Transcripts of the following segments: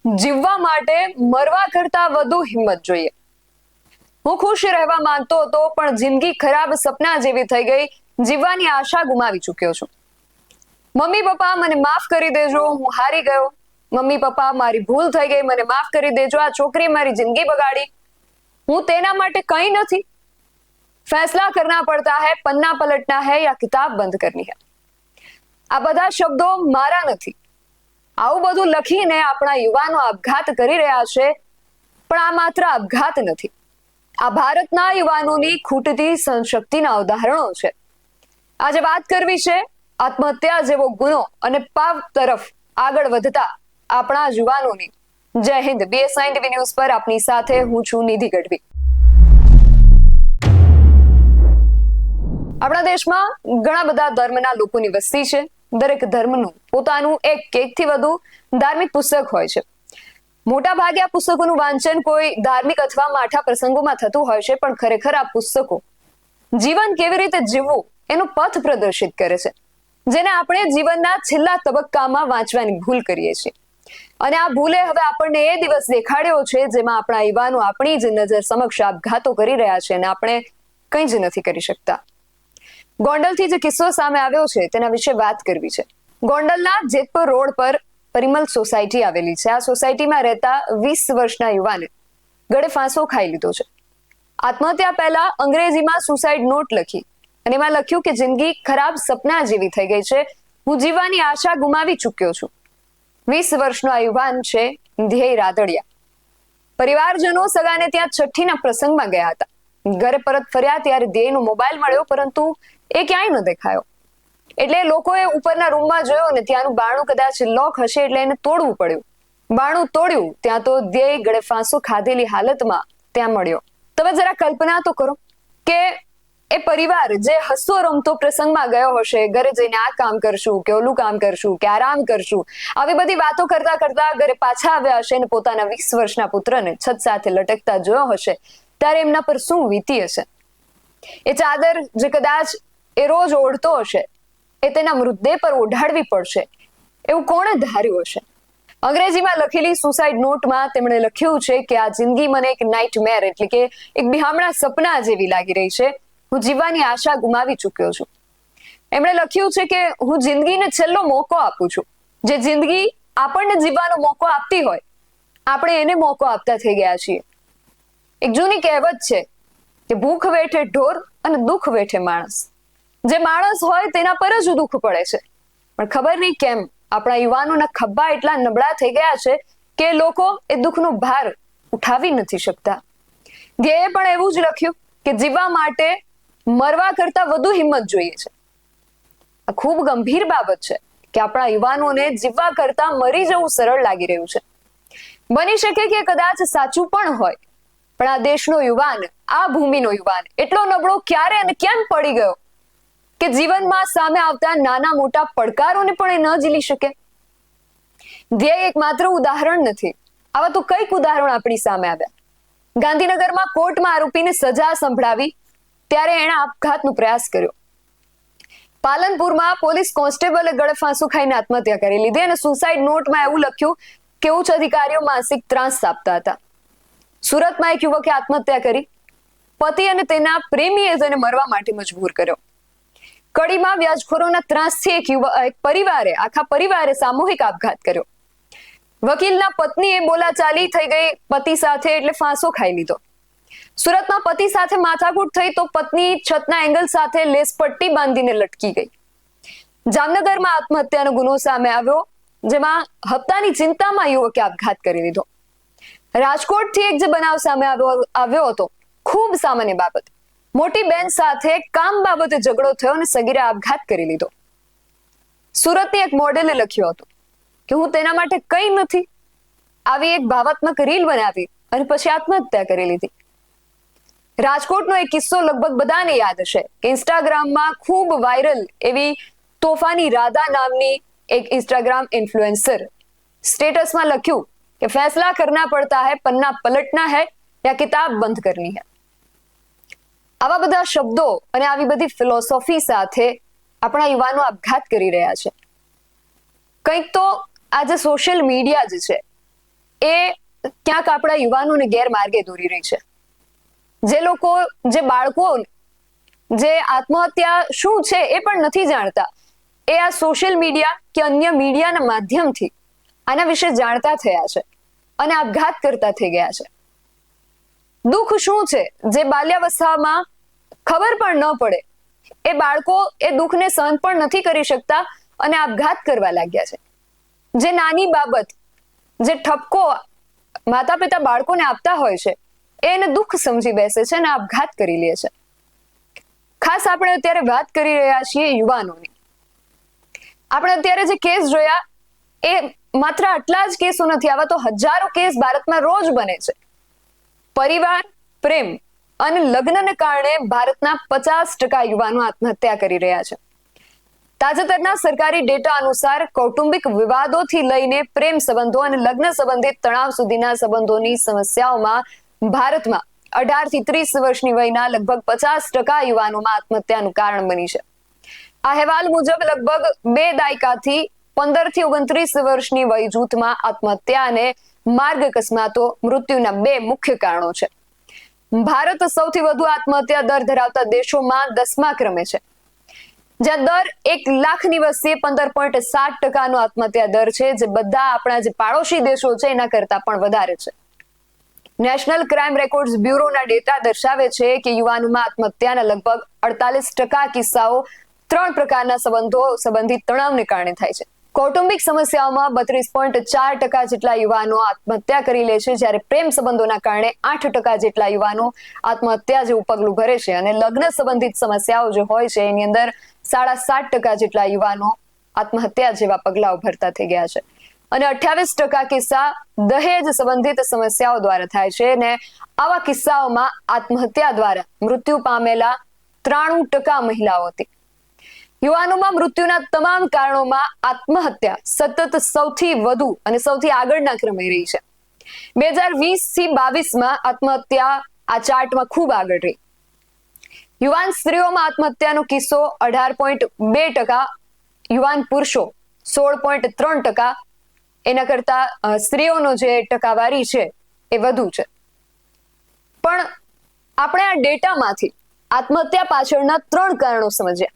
જીવવા માટે મરવા કરતા વધુ હિંમત જોઈએ. હું ખુશ રહેવા માંગતો હતો, પણ જિંદગી ખરાબ સપના જેવી થઈ ગઈ. જીવવાની આશા ગુમાવી ચૂક્યો છું. મમ્મી પપ્પા મને માફ કરી દેજો, હું હારી ગયો. મમ્મી પપ્પા મારી ભૂલ થઈ ગઈ, મને માફ કરી દેજો. આ છોકરી મારી જિંદગી બગાડી, હું તેના માટે કંઈ નથી. फैसला करना पड़ता है, पन्ना पलटना है या किताब બંધ करनी है. આ બધા શબ્દો મારા નથી. આવું બધું લખીને આપણા યુવાનો આપઘાત કરી રહ્યા છે, પણ આ માત્ર આપઘાત નથી. આ ભારતના યુવાનોની ખૂટતી સહનશક્તિના ઉદાહરણો છે. આજે વાત કરવી છે આત્મહત્યા જેવો ગુનો અને પાપ તરફ આગળ વધતા આપણા યુવાનોની. જય હિન્દ. BS9 ન્યૂઝ પર આપની સાથે હું છું નિધિ ગઢવી. આપણા દેશમાં ઘણા બધા ધર્મના લોકોની વસ્તી છે. દરેક ધર્મનું પોતાનું એકથી વધુ ધાર્મિક પુસ્તક હોય છે. મોટા ભાગે આ પુસ્તકોનું વાંચન કોઈ ધાર્મિક અથવા માઠા પ્રસંગોમાં થતું હોય છે, પણ ખરેખર આ પુસ્તકો જીવન કેવી રીતે જીવવું એનો પથ પ્રદર્શિત કરે છે, જેને આપણે જીવનના છેલ્લા તબક્કામાં વાંચવાની ભૂલ કરીએ છીએ. અને આ ભૂલે હવે આપણને એ દિવસ દેખાડ્યો છે જેમાં આપણા યુવાનો આપણી જ નજર સમક્ષ આપઘાતો કરી રહ્યા છે અને આપણે કંઈ જ નથી કરી શકતા. ગોંડલથી જે કિસ્સો સામે આવ્યો છે તેના વિશે વાત કરવી છે. ગોંડલના જેતપુર રોડ પર પરિમલ સોસાયટી આવેલી છે. આ સોસાયટીમાં રહેતા 20 વર્ષના યુવાને ગળે ફાંસો ખાઈ લીધો છે. આત્મહત્યા પહેલા અંગ્રેજીમાં સુસાઇડ નોટ લખી અને એમાં લખ્યું કે જિંદગી ખરાબ સપના જેવી થઈ ગઈ છે, હું જીવવાની આશા ગુમાવી ચૂક્યો છું. 20 વર્ષનો આ યુવાન છે ધ્યેય રાદડિયા. પરિવારજનો સગાને ત્યાં છઠ્ઠીના પ્રસંગમાં ગયા હતા. ઘરે પરત ફર્યા ત્યારે ધ્યેયનો મોબાઈલ મળ્યો, પરંતુ એ ક્યાંય ન દેખાયો. એટલે લોકોએ ઉપરના રૂમમાં જોયો અને ત્યાંનું બારણું કદાચ લોક હશે એટલે એને તોડવું પડ્યું. બારણું તોડ્યું ત્યાં તો ધ્યેય ગળે ફાંસો ખાધેલી હાલતમાં ત્યાં મળ્યો. તમે જરા કલ્પના તો કરો કે એ પરિવાર જે હસતો રમતો પ્રસંગમાં ગયો હશે, ઘરે જઈને આ કામ કરશું કે ઓલું કામ કરશું કે આરામ કરશું, આવી બધી વાતો કરતા કરતા ઘરે પાછા આવ્યા હશે અને પોતાના 20 વર્ષના પુત્રને છત સાથે લટકતા જોયો હશે, ત્યારે એમના પર શું વીતી હશે. એ ચાદર જે કદાચ એ રોજ ઓઢતો હશે એ તેના મૃતદેહ પર ઓઢાડવી પડશે, એવું કોણે ધાર્યું હશે. અંગ્રેજીમાં લખેલી સુસાઇડ નોટમાં તેમણે લખ્યું છે કે આ જિંદગી મને એક નાઇટમેર એટલે કે એક બિહામણા સપના જેવી લાગી રહી છે, હું જીવવાની આશા ગુમાવી ચૂક્યો છું. એમણે લખ્યું છે કે હું જિંદગીને છેલ્લો મોકો આપું છું. જે જિંદગી આપણને જીવવાનો મોકો આપતી હોય, આપણે એને મોકો આપતા થઈ ગયા છીએ. એક જૂની કહેવત છે કે ભૂખ વેઠે ઢોર અને દુઃખ વેઠે માણસ. જે માણસ હોય તેના પર જ દુઃખ પડે છે, પણ ખબર નહીં કેમ આપણા યુવાનોના ખભા એટલા નબળા થઈ ગયા છે કે લોકો એ દુઃખનો ભાર ઉઠાવી નથી શકતા. ધ્યેયે પણ એવું જ લખ્યું કે જીવવા માટે મરવા કરતા વધુ હિંમત જોઈએ છે. આ ખૂબ ગંભીર બાબત છે કે આપણા યુવાનોને જીવવા કરતા મરી જવું સરળ લાગી રહ્યું છે. બની શકે કે કદાચ સાચું પણ હોય, પણ આ દેશનો યુવાન, આ ભૂમિનો યુવાન એટલો નબળો ક્યારે અને કેમ પડી ગયો કે જીવનમાં સામે આવતા નાના મોટા પડકારોને પણ એ ન ઝીલી શકે. ધ્યેય એક માત્ર ઉદાહરણ નથી. આવા તો કઈક ઉદાહરણ આપણી સામે આવ્યા. ગાંધીનગરમાં કોર્ટમાં આરોપીને સજા સંભળાવી ત્યારે એણે આપઘાતનો પ્રયાસ કર્યો. પાલનપુરમાં પોલીસ કોન્સ્ટેબલે ગળે ફાંસો ખાઈને આત્મહત્યા કરી લીધી અને સુસાઇડ નોટમાં એવું લખ્યું કે ઉચ્ચ અધિકારીઓ માનસિક ત્રાસ આપતા હતા. સુરતમાં એક યુવકે આત્મહત્યા કરી. પતિ અને તેના પ્રેમીએ તેને મરવા માટે મજબૂર કર્યો. કડીમાં વ્યાજખોરોના ત્રાસથી એક પરિવારે, આખા પરિવારે સામૂહિક આપઘાત કર્યો. વકીલના પત્નીએ બોલાચાલી થઈ ગઈ પતિ સાથે એટલે ફાંસો ખાઈ લીધો. સુરતમાં પતિ સાથે માથાકૂટ થઈ તો પત્ની છતના એંગલ સાથે લેસપટ્ટી બાંધીને લટકી ગઈ. જામનગરમાં આત્મહત્યાનો ગુનો સામે આવ્યો, જેમાં હપ્તાની ચિંતામાં યુવકે આપઘાત કરી લીધો. રાજકોટથી એક જે બનાવ સામે આવ્યો હતો, ખૂબ સામાન્ય બાબત. મોટી બેન સાથે કામ બાબતે ઝઘડો થયો અને સગીરે આપઘાત કરી લીધો. સુરતની એક મોડેલે લખ્યું હતું કે હું તેના માટે કંઈ નથી. આવી એક ભાવાત્મક રીલ બનાવી અને પછી આત્મહત્યા કરી લીધી. રાજકોટનો એક કિસ્સો લગભગ બધાને યાદ હશે કે ઇન્સ્ટાગ્રામમાં ખૂબ વાયરલ એવી તોફાની રાધા નામની એક ઇન્સ્ટાગ્રામ ઇન્ફ્લુએન્સર સ્ટેટસમાં લખ્યું કે ફैसला करना पड़ता है, पन्ना पलटना है या किताब બંધ करनी है. આવા બધા શબ્દો અને આવી બધી ફિલોસોફી સાથે આપણા યુવાનો આપઘાત કરી રહ્યા છે. કંઈક તો આજે સોશિયલ મીડિયા જ છે એ ક્યાંક આપણા યુવાનોને ગેરમાર્ગે દોરી રહી છે. જે બાળકો જે આત્મહત્યા શું છે એ પણ નથી જાણતા, એ આ સોશિયલ મીડિયા કે અન્ય મીડિયાના માધ્યમથી આના વિશે જાણતા થયા છે અને આપઘાત કરતા થઈ ગયા છે. દુઃખ શું છે જે બાલ્યાવસ્થામાં ખબર પણ ન પડે, એ બાળકો એ દુઃખને સહન પણ નથી કરી શકતા અને આપઘાત કરવા લાગ્યા છે. જે નાની બાબત, જે ઠપકો માતા પિતા બાળકોને આપતા હોય છે, એને દુઃખ સમજી બેસે છે અને આપઘાત કરી લે છે. ખાસ આપણે અત્યારે વાત કરી રહ્યા છીએ યુવાનોની. આપણે અત્યારે જે કેસ જોયા એ માત્ર આટલા જ કેસો નથી, આવા તો હજારો કેસ ભારતમાં રોજ બને છે. પરિવાર, પ્રેમ અને લગ્નને કારણે ભારતના 50% યુવાનો આત્મહત્યા કરી રહ્યા છે. તાજેતરના સરકારી ડેટા અનુસાર કૌટુંબિક વિવાદોથી લઈને પ્રેમ સંબંધો અને લગ્ન સંબંધિત તણાવ સુધીના સંબંધોની સમસ્યાઓમાં ભારતમાં 18 થી 30 વર્ષની વયના લગભગ 50% યુવાનોમાં આત્મહત્યાનું કારણ બની છે. આ અહેવાલ મુજબ લગભગ 2 દાયકાથી 15 થી 29 વર્ષની વય જૂથમાં આત્મહત્યા અને માર્ગ અકસ્માતો મૃત્યુના 2 મુખ્ય કારણો છે. ભારત સૌથી વધુ આત્મહત્યા દર ધરાવતા દેશોમાં 10મા ક્રમે છે, જ્યાં દર 1 લાખની વસ્તીએ 15.7% આત્મહત્યા દર છે, જે બધા આપણા જે પાડોશી દેશો છે એના કરતા પણ વધારે છે. નેશનલ ક્રાઇમ રેકોર્ડ્સ બ્યુરોના ડેટા દર્શાવે છે કે યુવાનોમાં આત્મહત્યાના લગભગ 48% કિસ્સાઓ 3 પ્રકારના સંબંધો સંબંધિત તણાવને કારણે થાય છે. કૌટુંબિક સમસ્યાઓમાં 32.4% જેટલા યુવાનો આત્મહત્યા કરી લે છે, જ્યારે પ્રેમ સંબંધોના કારણે 8% જેટલા યુવાનો આત્મહત્યા જેવું પગલું ભરે છે અને લગ્ન સંબંધિત સમસ્યાઓ જે હોય છે એની અંદર 7.5% જેટલા યુવાનો આત્મહત્યા જેવા પગલાઓ ભરતા થઈ ગયા છે અને 28% કિસ્સા દહેજ સંબંધિત સમસ્યાઓ દ્વારા થાય છે અને આવા કિસ્સાઓમાં આત્મહત્યા દ્વારા મૃત્યુ પામેલા 93% મહિલાઓ હતી. યુવાનોમાં મૃત્યુના તમામ કારણોમાં આત્મહત્યા સતત સૌથી વધુ અને સૌથી આગળના ક્રમે રહી છે. 2020 થી 22માં આત્મહત્યા આ ચાર્ટમાં ખૂબ આગળ રહી. યુવાન સ્ત્રીઓમાં આત્મહત્યાનો કિસ્સો 18.2%, યુવાન પુરુષો 16.3%, એના કરતા સ્ત્રીઓનો જે ટકાવારી છે એ વધુ છે. પણ આપણે આ ડેટામાંથી આત્મહત્યા પાછળના 3 કારણો સમજ્યા: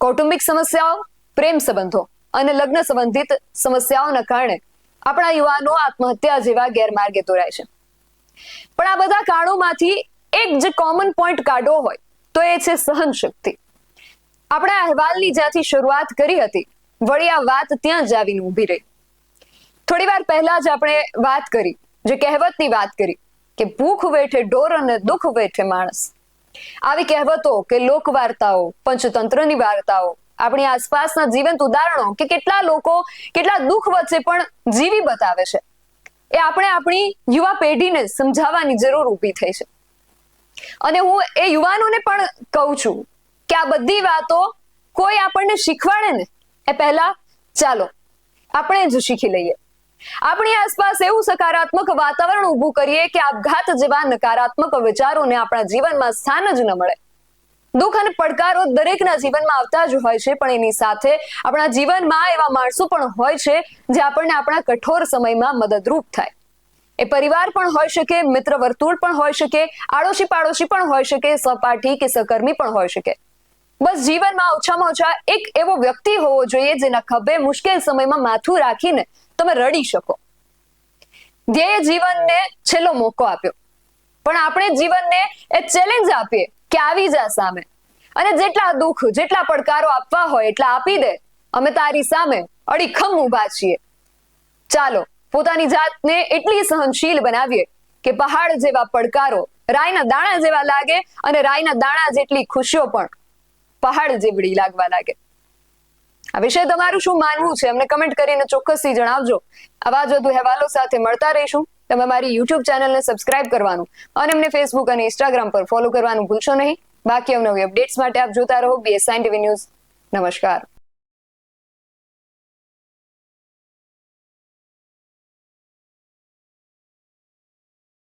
કૌટુંબિક સમસ્યાઓ, પ્રેમ સંબંધો અને લગ્ન સંબંધિત સમસ્યાઓના કારણે આપણા યુવાનો આત્મહત્યા જેવા ગેરમાર્ગે દોરાય છે. પણ આ બધા કારણોમાંથી એક જે કોમન પોઈન્ટ કાઢવો હોય તો એ છે સહનશક્તિ. આપણે આ અહેવાલની જ્યાંથી શરૂઆત કરી હતી, વળી આ વાત ત્યાં જ આવીને ઊભી રહી. થોડી વાર પહેલા જ આપણે વાત કરી, જે કહેવતની વાત કરી કે ભૂખ વેઠે ઢોર અને દુઃખ વેઠે માણસ. આવી કહેવતો કે લોક વાર્તાઓ, પંચતંત્રની વાર્તાઓ, આપણી આસપાસના જીવંત ઉદાહરણો કે કેટલા લોકો કેટલા દુઃખ વચ્ચે પણ જીવી બતાવે છે, એ આપણે આપણી યુવા પેઢીને સમજાવવાની જરૂર ઊભી થઈ છે. અને હું એ યુવાનોને પણ કહું છું કે આ બધી વાતો કોઈ આપણને શીખવાડે ને એ પહેલા ચાલો આપણે જ શીખી લઈએ. આપણી આસપાસ એવું સકારાત્મક વાતાવરણ ઊભું કરીએ કે આપઘાત જેવા નકારાત્મક વિચારોને આપણા જીવનમાં સ્થાન જ ન મળે. દુઃખ અને પડકારો દરેકના જીવનમાં આવતા જ હોય છે, પણ એની સાથે આપણા જીવનમાં એવા માણસો પણ હોય છે જે આપણને આપણા કઠોર સમયમાં મદદરૂપ થાય. એ પરિવાર પણ હોઈ શકે, મિત્ર વર્તુળ પણ હોઈ શકે, આડોશી પાડોશી પણ હોઈ શકે, સહપાઠી કે સહકર્મી પણ હોઈ શકે. બસ જીવનમાં ઓછામાં ઓછા એક એવો વ્યક્તિ હોવો જોઈએ જેના ખભે મુશ્કેલ સમયમાં માથું રાખીને તમે રડી શકો. ધ્યેય જીવનને છેલ્લો મોકો આપ્યો, પણ આપણે જીવનને એ ચેલેન્જ આપીએ કે આવી જા સામે, અને જેટલા દુઃખ જેટલા પડકારો આપવા હોય એટલા આપી દે, અમે તારી સામે અડીખમ ઊભા છીએ. ચાલો પોતાની જાતને એટલી સહનશીલ બનાવીએ કે પહાડ જેવા પડકારો રાઈના દાણા જેવા લાગે અને રાઈના દાણા જેટલી ખુશીઓ પણ પહાડ જેવડી લાગવા લાગે. આ વિશે તમારું શું માનવું છે અમને કમેન્ટ કરીને ચોક્કસથી જણાવજો. આવા જ વધુ અહેવાલો સાથે મળતા રહીશું. તમે મારી YouTube ચેનલને સબસ્ક્રાઇબ કરવાનું અને અમને Facebook અને Instagram પર ફોલો કરવાનું ભૂલશો નહીં. બાકી અવનવી અપડેટ્સ માટે આપ જોતા રહો BS9 TV ન્યૂઝ. નમસ્કાર.